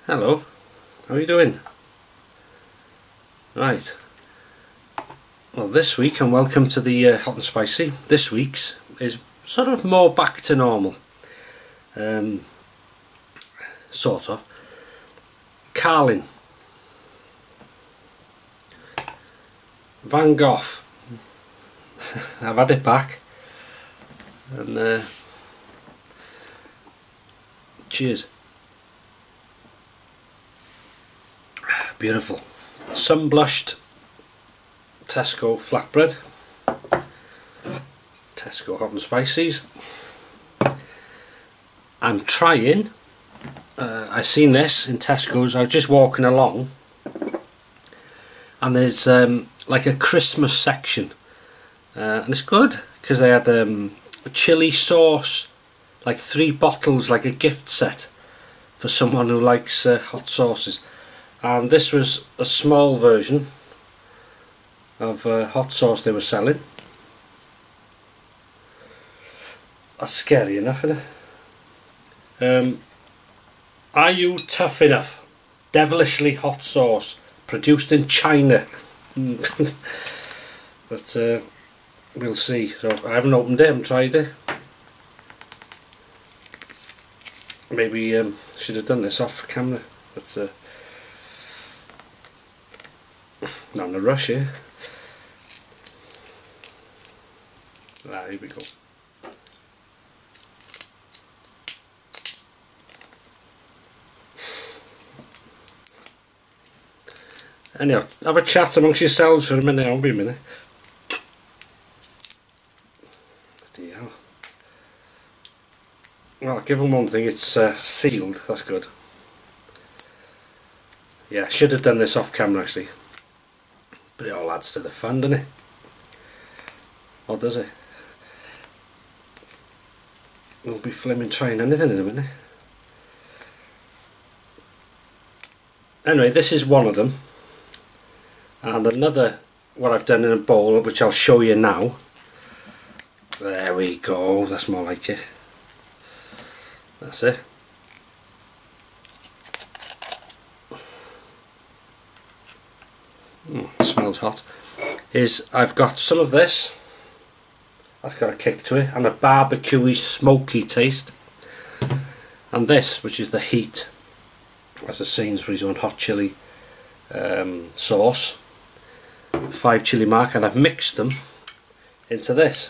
Hello, how are you doing? Right, well this week, and welcome to the Hot and Spicy. This week's is sort of more back to normal. Sort of. Carlin. Van Gogh. I've had it back. And cheers. Beautiful. Sun-blushed Tesco flatbread. Tesco hot and spices. I'm trying. I seen this in Tesco's. I was just walking along, and there's like a Christmas section, and it's good because they had a chili sauce, like 3 bottles, like a gift set for someone who likes hot sauces. And this was a small version of hot sauce they were selling. That's scary enough, isn't it? Are you tough enough? Devilishly hot sauce, produced in China. But we'll see. So I haven't opened it, I haven't tried it. Maybe should have done this off camera. But not in a rush here. Here we go. Anyhow, have a chat amongst yourselves for a minute. I'll be a minute. Dear. Well, given one thing, it's sealed. That's good. Yeah, should have done this off camera actually. But it all adds to the fun, doesn't it? Or does it? We'll be flaming trying anything in a minute. Anyway, this is one of them. And another, what I've done in a bowl, which I'll show you now. There we go, that's more like it. That's it. Smells hot. I've got some of this. That's got a kick to it, and a barbecue-y, smoky taste. And this, which is the heat. That's a Sainsbury's on hot chili sauce. 5 chili mark, and I've mixed them into this.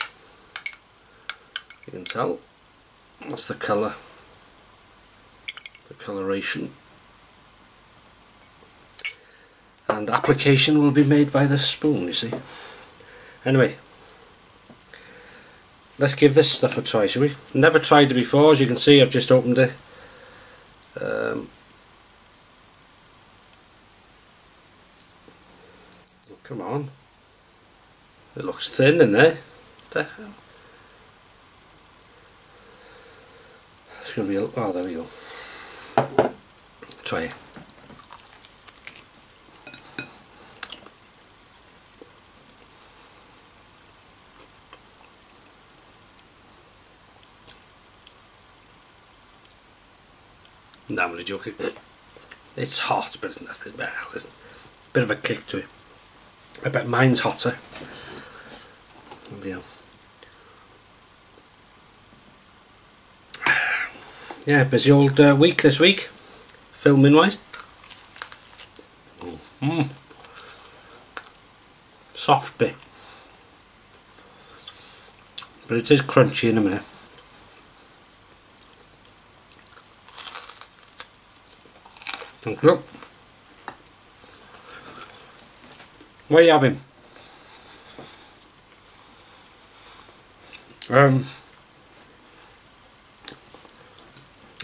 You can tell. That's the colour. The coloration. And application will be made by the spoon, you see. Anyway, let's give this stuff a try, shall we? Never tried it before, as you can see. I've just opened it. Come on. It looks thin in there. What the hell? It's going to be oh, there we go. Try it. No, I'm only joking. It's hot, but it's nothing. Well, there's a bit of a kick to it. I bet mine's hotter. Oh dear. Yeah, busy old week this week, filming wise. Soft bit, but it is crunchy in a minute. Thank you. What are you having?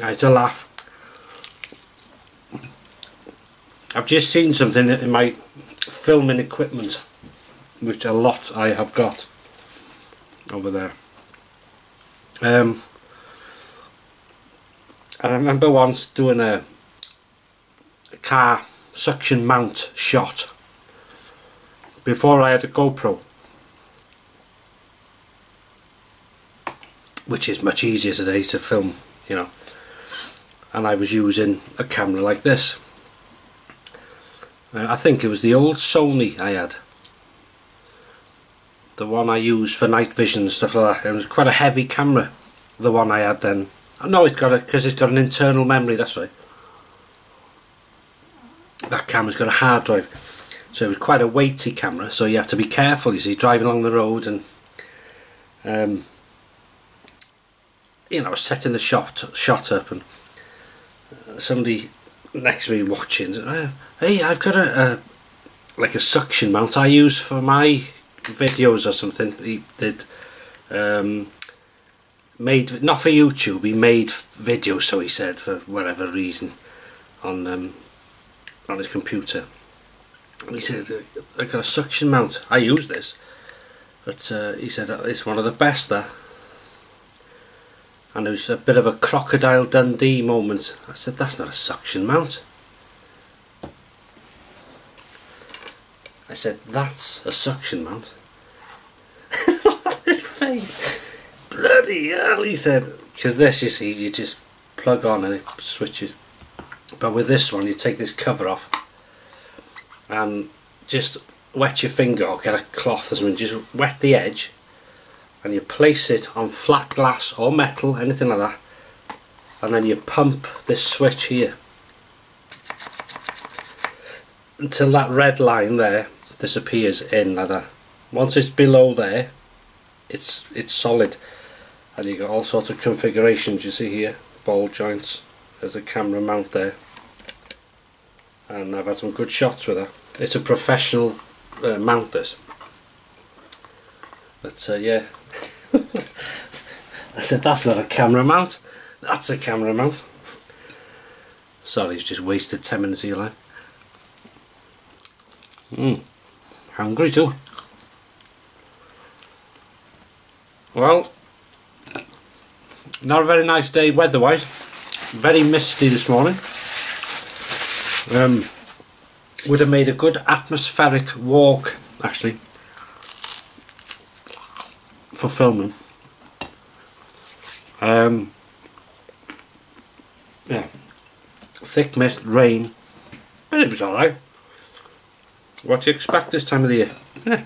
It's a laugh. I've just seen something in my filming equipment, which a lot I have got over there. I remember once doing a car suction mount shot before I had a GoPro, which is much easier today to film, you know. and I was using a camera like this. I think it was the old Sony I had, the one I used for night vision and stuff like that. It was quite a heavy camera, the one I had then. No, because it's got an internal memory, that's right. That camera's got a hard drive, so it was quite a weighty camera, so you had to be careful, you see, driving along the road and you know, setting the shot up, and somebody next to me watching, hey, I've got a like a suction mount I use for my videos or something. He did made, not for YouTube, he made videos, so he said, for whatever reason, on his computer. And he said, I got a suction mount, I use this, but he said it's one of the best there. And there was a bit of a Crocodile Dundee moment. I said, that's not a suction mount. I said, that's a suction mount. His face. Bloody hell, he said. Because this, you see, you just plug on and it switches. But with this one, you take this cover off and just wet your finger, or get a cloth or something, just wet the edge, and you place it on flat glass or metal, anything like that, and then you pump this switch here until that red line there disappears in like that. Once it's below there, it's solid, and you got all sorts of configurations. You see here, ball joints, there's a camera mount there, and I've had some good shots with it. It's a professional mount, this. But yeah, I said, that's not a camera mount, that's a camera mount. Sorry, he's just wasted 10 minutes of your life. Hungry too. Well, not a very nice day weather-wise. Very misty this morning. Would have made a good atmospheric walk, actually, for filming. Yeah, thick mist, rain, but it was alright. What do you expect this time of the year? Yeah.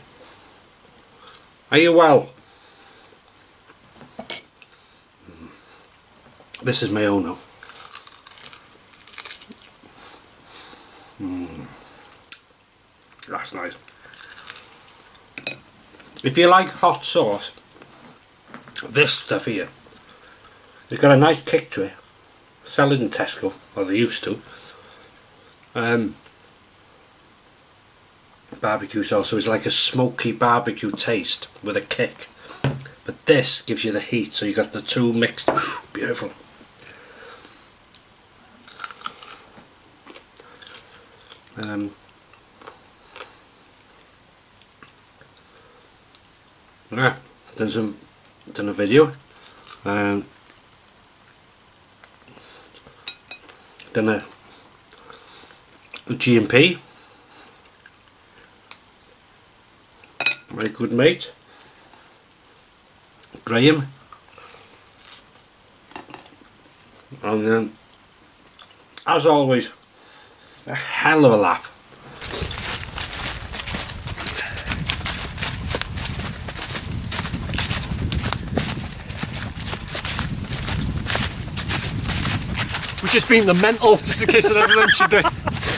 Are you well? This is my own now. That's nice. If you like hot sauce, this stuff here, it's got a nice kick to it. Sell it in Tesco, or they used to. Barbecue sauce, so it's like a smoky barbecue taste with a kick. But this gives you the heat, so you got the two mixed. Beautiful. Yeah, done a video, done a G&P, my good mate Graham, and then, as always, a hell of a laugh. We've just been the mental, just in case I never mentioned it.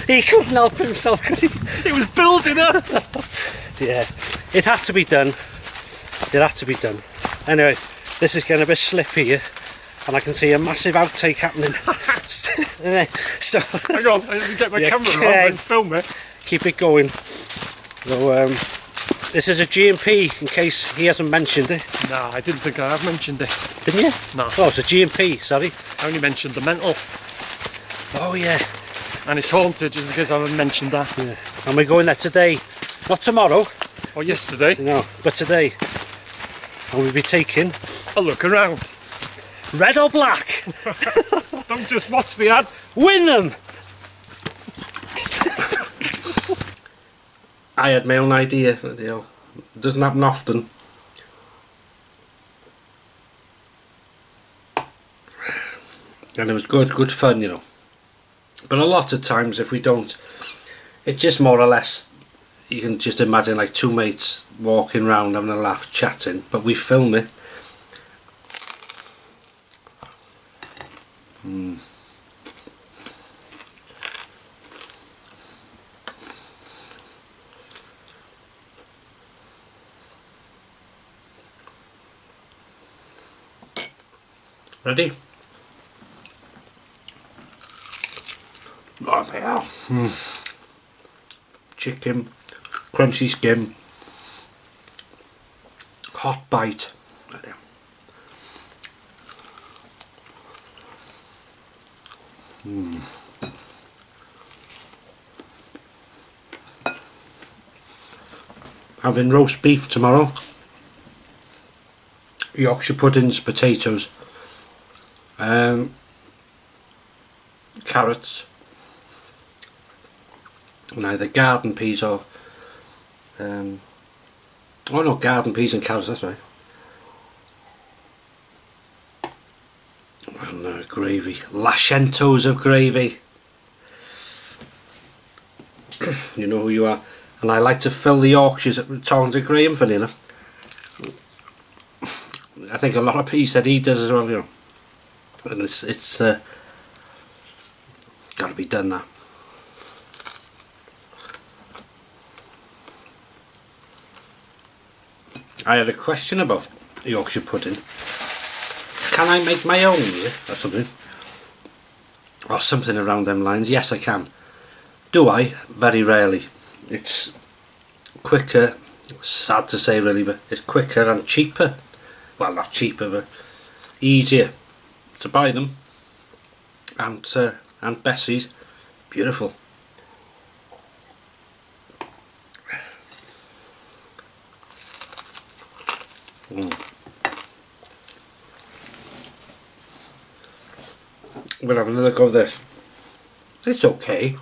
He couldn't help himself, could he? It was building up. Yeah, it had to be done. It had to be done. Anyway, this is getting a bit slippy here, and I can see a massive outtake happening. So, hang on, I need to get my camera on and film it. Keep it going. So, this is a G&P, in case he hasn't mentioned it. No, I didn't think I have mentioned it. Didn't you? No. Oh, it's a G&P, sorry. I only mentioned the mental. Oh yeah. And it's haunted, just in case I haven't mentioned that. Yeah. And we're going there today. Not tomorrow. Or yesterday. No, but today. And we'll be taking a look around. Red or black? Don't just watch the ads. Win them! I had my own idea. It doesn't happen often. and it was good fun, you know. But a lot of times if we don't, it just more or less, you can just imagine like two mates walking around having a laugh, chatting, but we film it. Ready? Oh yeah. Chicken, crunchy skin, hot bite. Having roast beef tomorrow, Yorkshire puddings, potatoes, carrots, and either garden peas or oh no, garden peas and carrots, that's right. And gravy, lashentos of gravy. You know who you are. And I like to fill the Yorkshires at Torrens Graham, funny enough. I think a lot of people said he does as well, you know. And it's got to be done now. I had a question about Yorkshire pudding. Can I make my own here or something? Or something around them lines? Yes, I can. Do I? Very rarely. It's quicker, sad to say really, but it's quicker and cheaper. Well, not cheaper, but easier to buy them. And Bessie's, beautiful. We'll have another go of this. It's okay.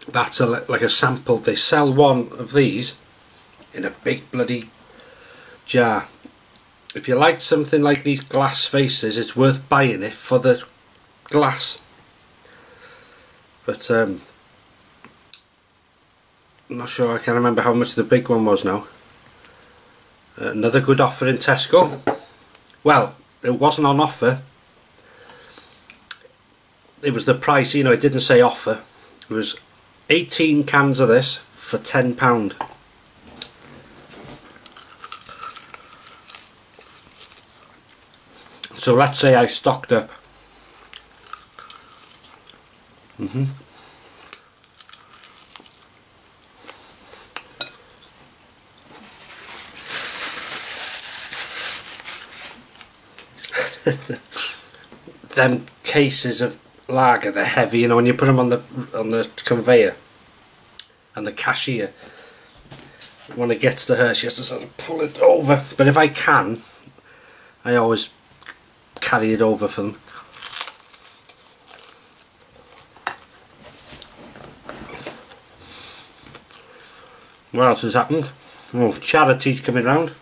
That's like a sample. They sell one of these in a big bloody jar. If you like something like these glass faces, it's worth buying it for the glass. But I'm not sure, I can't remember how much the big one was now. Another good offer in Tesco. Well, it wasn't on offer. It was the price, you know, it didn't say offer. It was 18 cans of this for £10. So let's say I stocked up. Them cases of lager, they're heavy, you know, when you put them on the conveyor, and the cashier, when it gets to her, she has to sort of pull it over. But if I can, I always carry it over for them. What else has happened? Oh, charity's coming round,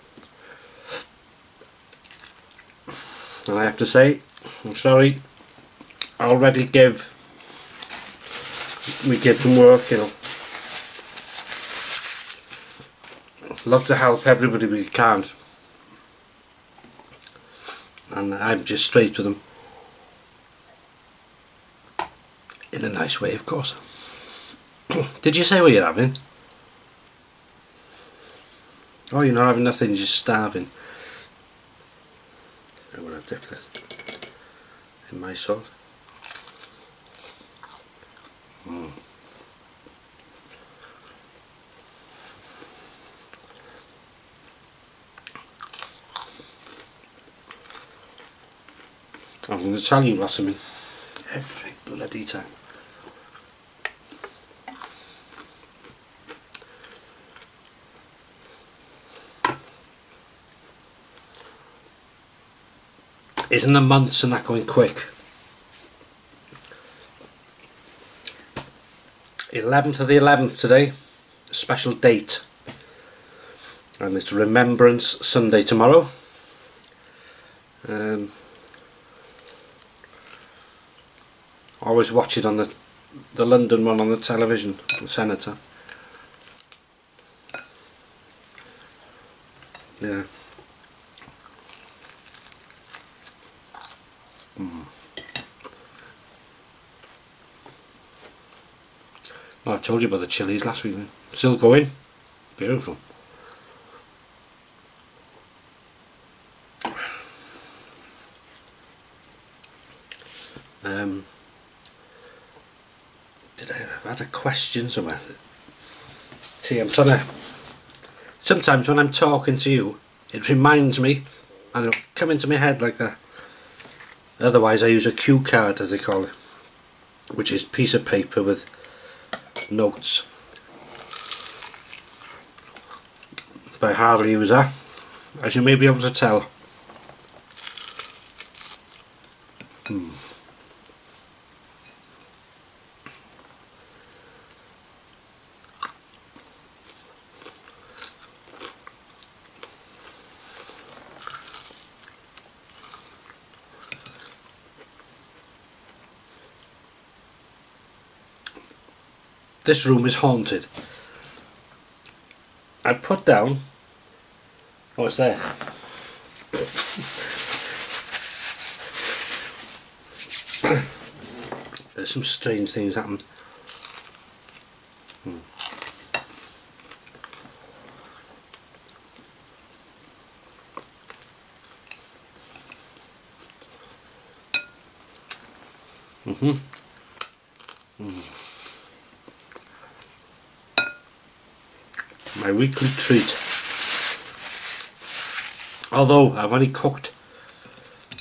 and I have to say, I'm sorry, I already we give them work, you know. Love to help everybody we can't, and I'm just straight with them, in a nice way, of course. Did you say what you're having? Oh, you're not having nothing, you're just starving. I'm going to dip this in my sauce. I'm going to tell you what I mean every bloody time. Isn't the months and that going quick? 11th of the 11th today, a special date. and it's Remembrance Sunday tomorrow. Always watch it on the London one on the television, the Senator. Yeah. Well, I told you about the chilies last week. Still going. Beautiful. I've had a question somewhere. See, I'm trying to... Sometimes when I'm talking to you, it reminds me, and it'll come into my head like that. Otherwise I use a cue card, as they call it, which is a piece of paper with notes. But I hardly use that, as you may be able to tell. This room is haunted. I put down... What's there? There's some strange things happen. My weekly treat. Although I've only cooked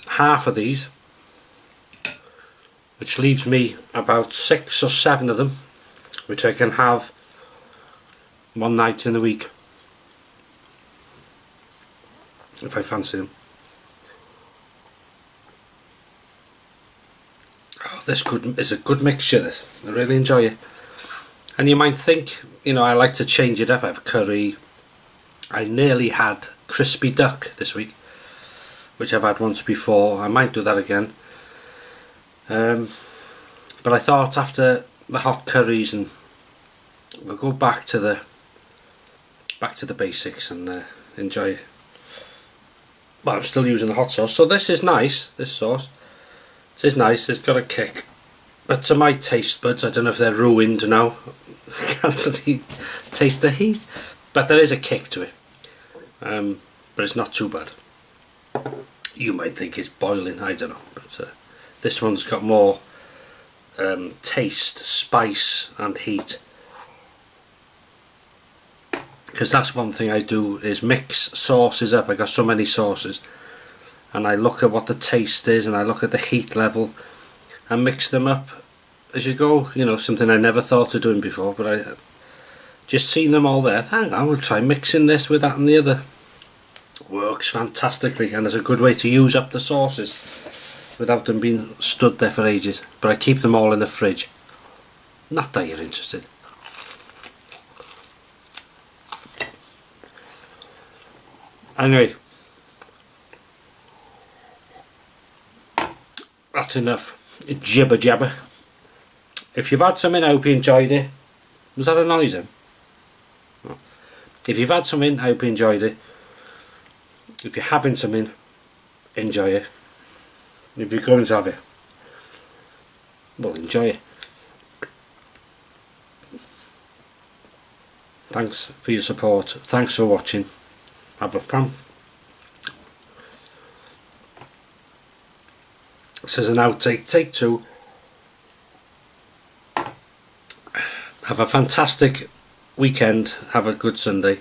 half of these, which leaves me about 6 or 7 of them, which I can have one night in the week if I fancy them. Oh, this is a good mixture, this. I really enjoy it. And you might think, you know, I like to change it up. I have curry. I nearly had crispy duck this week, which I've had once before. I might do that again. But I thought after the hot curries, and we'll go back to the basics and enjoy it. But I'm still using the hot sauce. So this is nice. This sauce, it is nice. It's got a kick. But to my taste buds, I don't know if they're ruined now. I can't really taste the heat. But there is a kick to it. But it's not too bad. You might think it's boiling, I don't know. But this one's got more taste, spice and heat. Because that's one thing I do, is mix sauces up. I got so many sauces. And I look at what the taste is, and I look at the heat level, and mix them up as you go. You know, something I never thought of doing before, but I just seen them all there. Hang on, we'll try mixing this with that and the other. Works fantastically, and it's a good way to use up the sauces without them being stood there for ages. But I keep them all in the fridge. Not that you're interested. Anyway, that's enough jibber jabber. If you've had something, I hope you enjoyed it. Was that a noise then? No. If you've had something, I hope you enjoyed it. If you're having something, enjoy it. If you're going to have it, well, enjoy it. Thanks for your support. Thanks for watching. Have a fun. This is an outtake, take 2. Have a fantastic weekend. Have a good Sunday.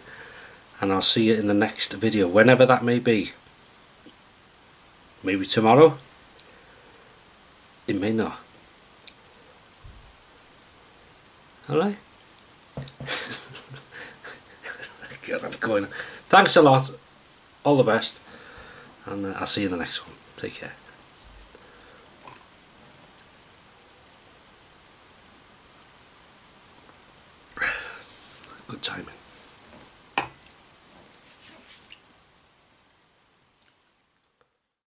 And I'll see you in the next video, whenever that may be. Maybe tomorrow. It may not. Alright? God, I'm going. Thanks a lot. All the best. And I'll see you in the next one. Take care.